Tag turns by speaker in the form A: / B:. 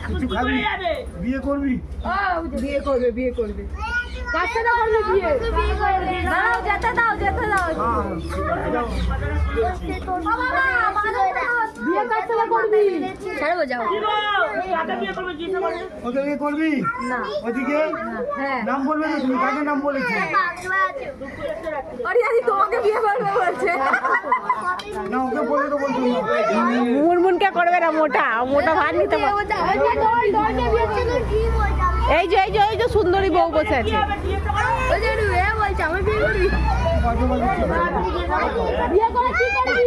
A: কিছু খাবি? বিয়ে করবি?
B: বিয়ে করবে বিয়ে করবে। কার সাথে করবে বিয়ে? দাও যেতে দাও যেতে দাও। বিয়ে কার সাথে করবি? ছাড়বো যাও।
A: ওদেরকে করবি
B: না
A: ওদিকে?
B: হ্যাঁ
A: নাম বলবে তো তুমি, কাকে নাম বলেছি?
B: আরে আরে তোমাকে বিয়ে করবে বলছে।
A: না ওকে বলে তো বলছি
C: মুনমুনকে করবে না, মোটা মোটা ভাত নিতে পারবে। এই যে এই যে সুন্দরী বউ বসে আছে।
B: বিয়ে করে কি করবি?